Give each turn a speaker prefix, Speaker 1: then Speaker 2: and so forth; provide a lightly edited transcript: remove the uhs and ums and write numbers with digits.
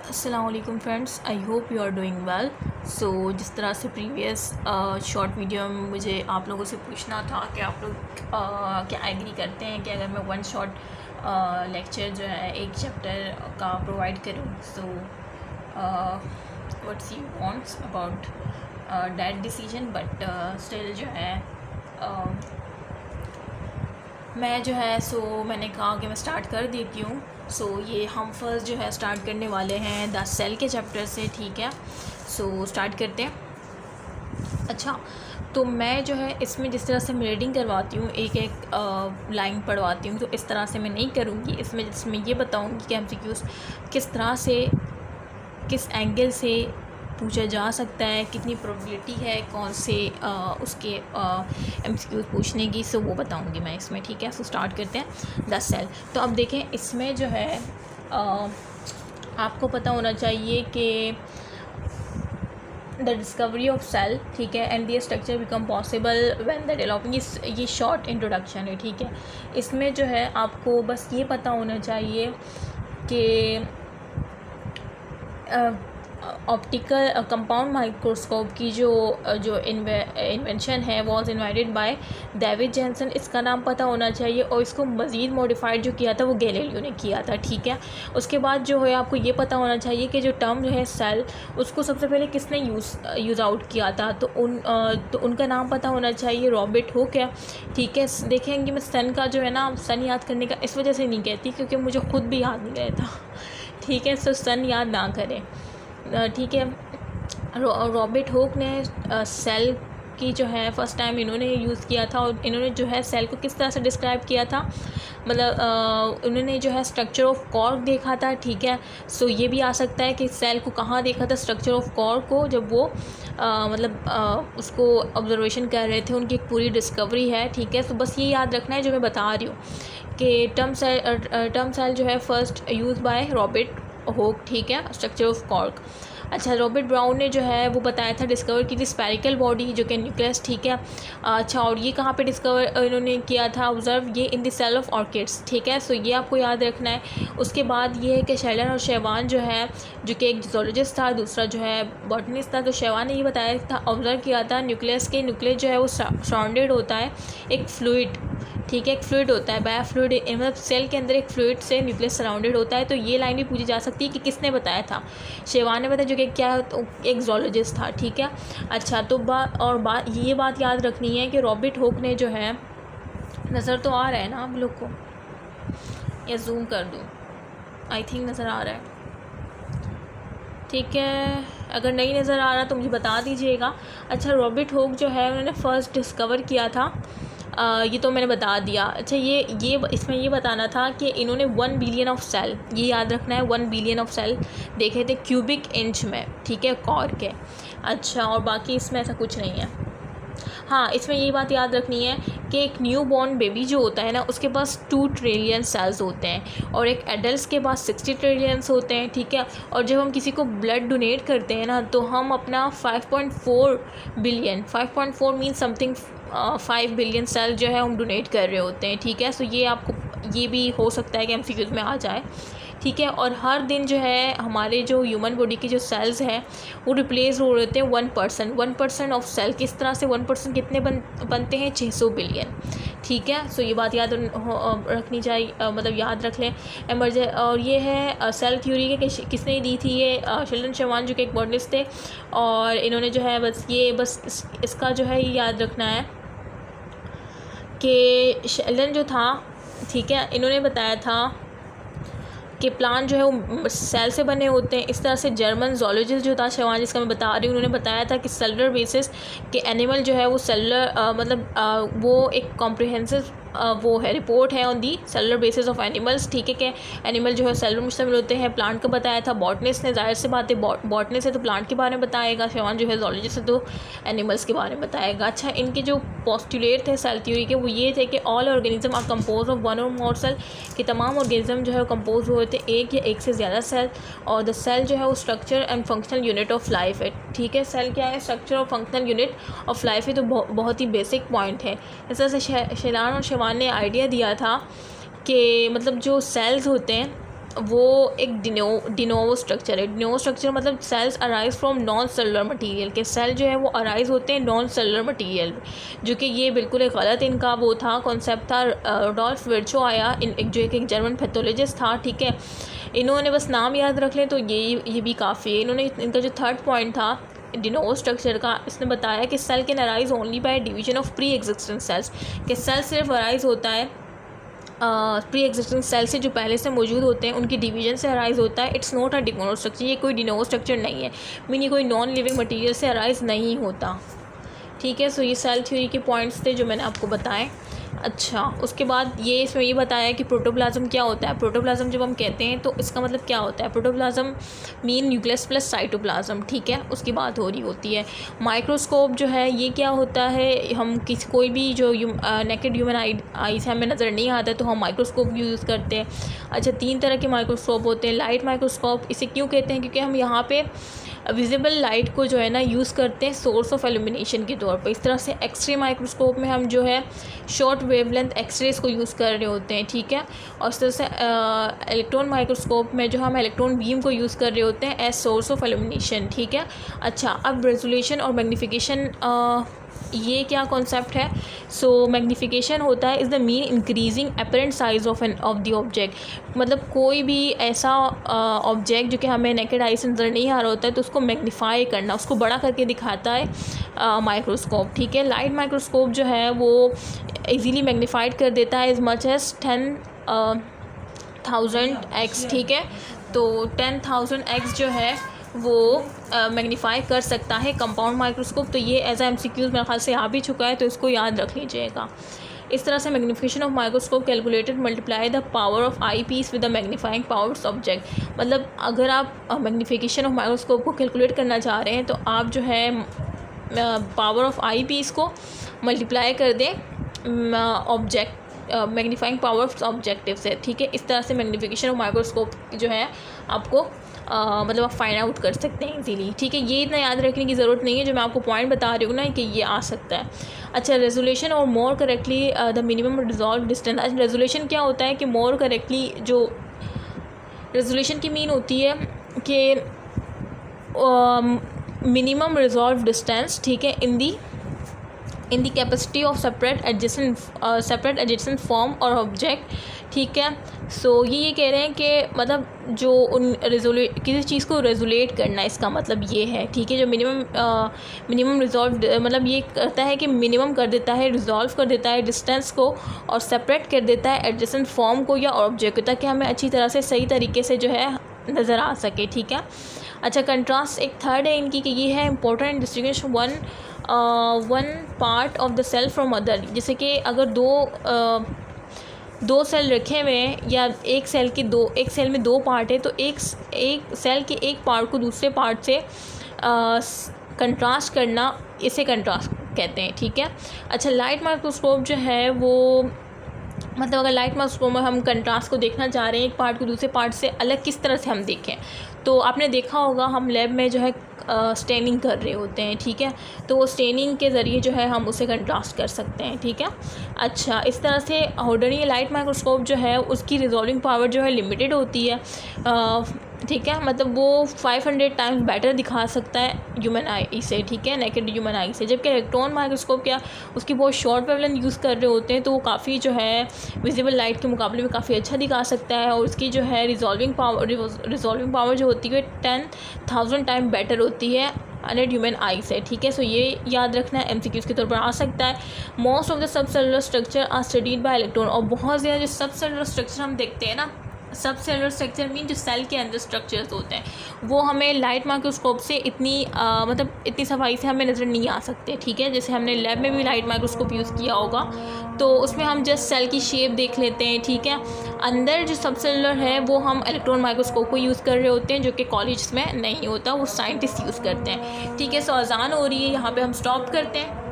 Speaker 1: अस्सलामुअलैकुम friends, I hope you are doing well. So जिस तरह से प्रीवियस शॉर्ट वीडियो में मुझे आप लोगों से पूछना था कि आप लोग क्या एग्री करते हैं कि अगर मैं वन शॉट लेक्चर जो है एक चैप्टर का प्रोवाइड करूँ, so what's you wants about that decision. But still जो है मैं जो है मैंने कहा कि मैं स्टार्ट कर देती हूँ। ये हम फर्स्ट जो है स्टार्ट करने वाले हैं द सेल के चैप्टर से, ठीक है। स्टार्ट करते हैं। अच्छा, तो मैं जो है इसमें जिस तरह से मैं रीडिंग करवाती हूँ, एक एक लाइन पढ़वाती हूँ, तो इस तरह से मैं नहीं करूँगी। इसमें ये बताऊँगी कि एमसीक्यूज़ किस तरह से, किस एंगल से पूछा जा सकता है, कितनी प्रोबेबिलिटी है कौन से उसके एमसीक्यूज़ पूछने की, वो बताऊंगी मैं इसमें, ठीक है। स्टार्ट करते हैं द सेल। तो अब देखें, इसमें जो है आपको पता होना चाहिए कि द डिस्कवरी ऑफ सेल, ठीक है, and their structure become possible when the developing. ये शॉर्ट इंट्रोडक्शन है, ठीक है। इसमें जो है आपको बस ये पता होना चाहिए कि ऑप्टिकल कंपाउंड माइक्रोस्कोप की जो इन्वेंशन है was invented by David Jensen, इसका नाम पता होना चाहिए। और इसको मज़ीद मॉडिफाइड जो किया था वो गैलीलियो ने किया था, ठीक है। उसके बाद जो है आपको ये पता होना चाहिए कि जो टर्म जो है सेल, उसको सबसे पहले किसने यूज़ आउट किया था, तो उनका नाम पता होना चाहिए, रॉबर्ट हुक है, ठीक है। देखेंगे मैं सन का जो है ना, सन याद करने का इस वजह से नहीं कहती क्योंकि मुझे खुद भी याद नहीं रहता, ठीक है। सन याद ना करें, ठीक है। रॉबर्ट हुक ने सेल की जो है फ़र्स्ट टाइम इन्होंने यूज़ किया था, और इन्होंने जो है सेल को किस तरह से डिस्क्राइब किया था, मतलब उन्होंने जो है स्ट्रक्चर ऑफ कॉर्क देखा था, ठीक है। ये भी आ सकता है कि सेल को कहाँ देखा था, स्ट्रक्चर ऑफ कॉर्क को, जब वो उसको ऑब्जर्वेशन कर रहे थे, उनकी एक पूरी डिस्कवरी है, ठीक है। बस ये याद रखना है जो मैं बता रही हूँ कि टर्म सेल जो है first use by Robert Hooke, ठीक है, स्ट्रक्चर ऑफ कॉर्क। अच्छा, रॉबर्ट ब्राउन ने जो है वो बताया था, डिस्कवर की थी स्पेरिकल बॉडी जो कि न्यूक्लियस, ठीक है। अच्छा, और ये कहाँ पे डिस्कवर इन्होंने किया था, ऑब्जर्व, ये in the cell of orchids, ठीक है। ये आपको याद रखना है। उसके बाद ये है कि शेलन और शेवान जो है, जो कि एक जूलॉजिस्ट था, दूसरा जो है बॉटनिस्ट था, तो शेवान ने ये बताया था, ऑब्जर्व किया था न्यूक्लियस जो है वो सराउंडेड होता है एक फ्लूइड, ठीक है, एक फ्लूइड होता है, बायो फ्लूइड, मतलब सेल के अंदर एक फ्लूइड से न्यूक्लियस सराउंडेड होता है। तो ये लाइन भी पूछी जा सकती है कि किसने बताया था, शेवान ने बताया, जो कि क्या तो एक जूलॉजिस्ट था, ठीक है। अच्छा, तो ये बात याद रखनी है कि रॉबर्ट हुक ने जो है, नज़र तो आ रहा है ना आप लोग को, या जूम कर दूँ, आई थिंक नज़र आ रहा है, ठीक है। अगर नहीं नज़र आ रहा तो मुझे बता दीजिएगा। अच्छा, रॉबर्ट हुक जो है उन्होंने फ़र्स्ट डिस्कवर किया था, ये तो मैंने बता दिया। अच्छा, ये इसमें ये बताना था कि इन्होंने 1 बिलियन ऑफ सेल, ये याद रखना है, 1 बिलियन ऑफ सेल देखे थे क्यूबिक इंच में, ठीक है, कॉर्क के। अच्छा, और बाकी इसमें ऐसा कुछ नहीं है। हाँ, इसमें ये बात याद रखनी है कि एक न्यू बॉर्न बेबी जो होता है ना, उसके पास 2 ट्रिलियन सेल्स होते हैं, और एक एडल्ट के पास 60 ट्रिलियंस होते हैं, ठीक है। और जब हम किसी को ब्लड डोनेट करते हैं ना, तो हम अपना 5.4 billion, 5.4 mean something 5 billion sale जो है हम डोनेट कर रहे होते हैं, ठीक है। ये आपको, ये भी हो सकता है कि एमसीक्यूज़ में आ जाए, ठीक है। और हर दिन जो है हमारे जो ह्यूमन बॉडी के जो सेल्स हैं वो रिप्लेस हो रहे हैं 1% ऑफ सेल। किस तरह से 1% कितने बनते हैं, 600 बिलियन, ठीक है। ये बात याद रखनी चाहिए, मतलब याद रख लें। और ये है सेल थ्योरी के किसने दी थी, ये शेल्डन शेवान, जो कि एक बॉटनिस्ट थे, और इन्होंने जो है बस इसका जो है ये याद रखना है कि शेल्डन जो था, ठीक है, इन्होंने बताया था कि प्लांट जो है वो सेल से बने होते हैं। इस तरह से जर्मन जोलॉजिस्ट जो था शेवान, जिसका मैं बता रही हूँ, उन्होंने बताया था कि सेलुलर बेसिस के एनिमल जो है वो सेलुलर वो एक कॉम्प्रिहेंसिव वो है, रिपोर्ट है on the cellular basis of animals, ठीक है। कि एनिमल जो है सेलुलर मुश्तमिल होते हैं। प्लांट का बताया था बॉटनिस्ट ने, जाहिर सी बात है बॉटनिस्ट है तो प्लांट के बारे में बताएगा, शेवान जो है जोलॉजिस्ट है तो एनिमल्स के बारे में बताएगा। अच्छा, इनके जो पोस्टुलेट थे सेल थ्योरी के, वो ये थे कि all organism are compose of 1 और मोर सेल, कि तमाम ऑर्गेनिज्म जो है कंपोज हुए थे एक या एक से ज़्यादा सेल, और द सेल जो है वो structure and functional unit of life है, ठीक है। सेल क्या है, स्ट्रक्चर और फंक्शनल यूनिट ऑफ लाइफ है, तो बहुत ही बेसिक पॉइंट है। इस तरह से शेलान और शेवान ने आइडिया दिया था कि मतलब जो सेल्स होते हैं वो एक डिनोवो स्ट्रक्चर है। डिनोवो स्ट्रक्चर मतलब cells arise from non cellular material, के सेल जो है वो अराइज होते हैं नॉन सेलुलर मटेरियल, जो कि ये बिल्कुल एक गलत इनका वो था, कॉन्सेप्ट था। रुडोल्फ विर्चो आया, जो एक जर्मन पैथोलॉजिस्ट था, ठीक है। इन्होंने बस नाम याद रख लें तो ये भी काफ़ी है। इन्होंने इनका जो थर्ड पॉइंट था डिनोवो स्ट्रक्चर का, इसने बताया कि cell can arise only by division of pre existent cells, कि सेल सिर्फ अराइज होता है प्री एग्जिस्टिंग सेल से, जो पहले से मौजूद होते हैं उनकी डिवीजन से अराइज होता है। It's not a de novo structure, ये कोई डिनोवो स्ट्रक्चर नहीं है, मीन कोई नॉन लिविंग मटेरियल से अराइज नहीं होता, ठीक है। सो ये सेल थ्योरी के पॉइंट्स थे जो मैंने आपको बताए। अच्छा, उसके बाद ये इसमें ये बताया कि प्रोटोप्लाज्म क्या होता है। प्रोटोप्लाज्म जब हम कहते हैं तो इसका मतलब क्या होता है। Protoplasm mean nucleus plus cytoplasm, ठीक है, उसकी बात हो रही होती है। माइक्रोस्कोप जो है ये क्या होता है, हम कोई भी जो नेकेड ह्यूमन आई से हमें नज़र नहीं आता तो हम माइक्रोस्कोप यूज़ करते हैं। अच्छा, 3 तरह के माइक्रोस्कोप होते हैं। लाइट माइक्रोस्कोप, इसे क्यों कहते हैं, क्योंकि हम यहाँ पे विजिबल लाइट को जो है ना यूज़ करते हैं सोर्स ऑफ एल्यूमिनेशन के तौर पर। इस तरह से एक्सरे माइक्रोस्कोप में हम जो है शॉर्ट वेवलेंथ एक्सरेज को यूज़ कर रहे होते हैं, ठीक है। और इस तरह से इलेक्ट्रॉन माइक्रोस्कोप में जो हम इलेक्ट्रॉन बीम को यूज़ कर रहे होते हैं एज सोर्स ऑफ एल्यूमिनेशन, ठीक है। अच्छा, अब रेजोल्यूशन और मैग्नीफिकेशन, ये क्या कॉन्सेप्ट है। सो मैग्नीफिकेशन होता है is the mean increasing apparent size of the object, मतलब कोई भी ऐसा ऑब्जेक्ट जो कि हमें नेकेड आई से नज़र नहीं आ रहा होता है तो उसको मैग्नीफाई करना, उसको बड़ा करके दिखाता है माइक्रोस्कोप, ठीक है। लाइट माइक्रोस्कोप जो है वो इजीली मैग्नीफाइड कर देता है एज मच एज 10,000x, ठीक है। तो 10,000x जो है वो मैग्नीफाई कर सकता है कंपाउंड माइक्रोस्कोप। तो ये एज MCQs मेरे ख्याल से आ भी चुका है, तो इसको याद रख लीजिएगा। इस तरह से magnification of microscope calculated multiply the power of I peace with the magnifying powers object, मतलब अगर आप मैग्नीफिकेशन ऑफ माइक्रोस्कोप को कैलकुलेट करना चाह रहे हैं तो आप जो है पावर ऑफ आई पीस को मल्टीप्लाई कर दें object magnifying power of objective से, ठीक है। इस तरह से मैग्नीफिकेशन ऑफ माइक्रोस्कोप जो है आपको मतलब आप फाइंड आउट कर सकते हैं इजीली, ठीक है। ये इतना याद रखने की ज़रूरत नहीं है, जो मैं आपको पॉइंट बता रही हूँ ना कि ये आ सकता है। अच्छा, रेजोल्यूशन और more correctly the minimum resolve distance. अच्छा, रेजोल्यूशन क्या होता है कि मोर करेक्टली, जो रेजोल्यूशन की मीन होती है कि मिनिमम रिजॉल्व डिस्टेंस, ठीक है, in the capacity of separate adjacent form और ऑब्जेक्ट, ठीक है। सो ये कह रहे हैं कि मतलब जो किसी चीज़ को रेजुलेट करना, इसका मतलब ये है, ठीक है। जो मिनिमम रिजॉल्व मतलब ये करता है कि मिनिमम कर देता है, रिजॉल्व कर देता है डिस्टेंस को और सेपरेट कर देता है एडजेसेंट फॉर्म को या ऑब्जेक्ट को, ताकि हमें अच्छी तरह से सही तरीके से जो है नज़र आ सके, ठीक है। अच्छा, कंट्रास्ट एक थर्ड है इनकी कि ये है important distinguish one part of the cell from other. जैसे कि अगर दो सेल रखे हुए हैं या एक सेल में 2 पार्ट है, तो एक सेल के एक पार्ट को दूसरे पार्ट से कंट्रास्ट करना, इसे कंट्रास्ट कहते हैं, ठीक है। अच्छा, लाइट माइक्रोस्कोप जो है वो मतलब अगर लाइट माइक्रोस्कोप में हम कंट्रास्ट को देखना चाह रहे हैं, एक पार्ट को दूसरे पार्ट से अलग किस तरह से हम देखें, तो आपने देखा होगा हम लैब में जो है स्टेनिंग कर रहे होते हैं, ठीक है। तो वो स्टेनिंग के ज़रिए जो है हम उसे कंट्रास्ट कर सकते हैं, ठीक है। अच्छा, इस तरह से ऑर्डिनरी लाइट माइक्रोस्कोप जो है उसकी रिजॉल्विंग पावर जो है लिमिटेड होती है, ठीक है। मतलब वो 500 टाइम्स बेटर दिखा सकता है ह्यूमन आई से, ठीक है, नेकेड ह्यूमन आई से। जबकि इलेक्ट्रॉन माइक्रोस्कोप क्या उसकी बहुत शॉर्ट वेवलेंथ यूज़ कर रहे होते हैं, तो वो काफ़ी जो है विजिबल लाइट के मुकाबले में काफ़ी अच्छा दिखा सकता है, और उसकी जो है रिजॉल्विंग पावर जो होती है 10,000 टाइम बेटर होती है अनएड ह्यूमन आई से, ठीक है। सो ये याद रखना है, MCQs के तौर पर आ सकता है। Most of the sub cellular structure are studied by electron, और बहुत ज़्यादा जो सब सेलुलर स्ट्रक्चर हम देखते हैं ना, सब सेलुलर स्ट्रक्चर मीन जो सेल के अंदर स्ट्रक्चर्स होते हैं, वो हमें लाइट माइक्रोस्कोप से इतनी सफाई से हमें नज़र नहीं आ सकते, ठीक है। जैसे हमने लैब में भी लाइट माइक्रोस्कोप यूज़ किया होगा, तो उसमें हम जस्ट सेल की शेप देख लेते हैं, ठीक है। अंदर जो सब सेलुलर है वो हम इलेक्ट्रॉन माइक्रोस्कोप को यूज़ कर रहे होते हैं, जो कि कॉलेज में नहीं होता, वो साइंटिस्ट यूज़ करते हैं, ठीक है। सो अज़ान हो रही है, यहाँ पर हम स्टॉप करते हैं।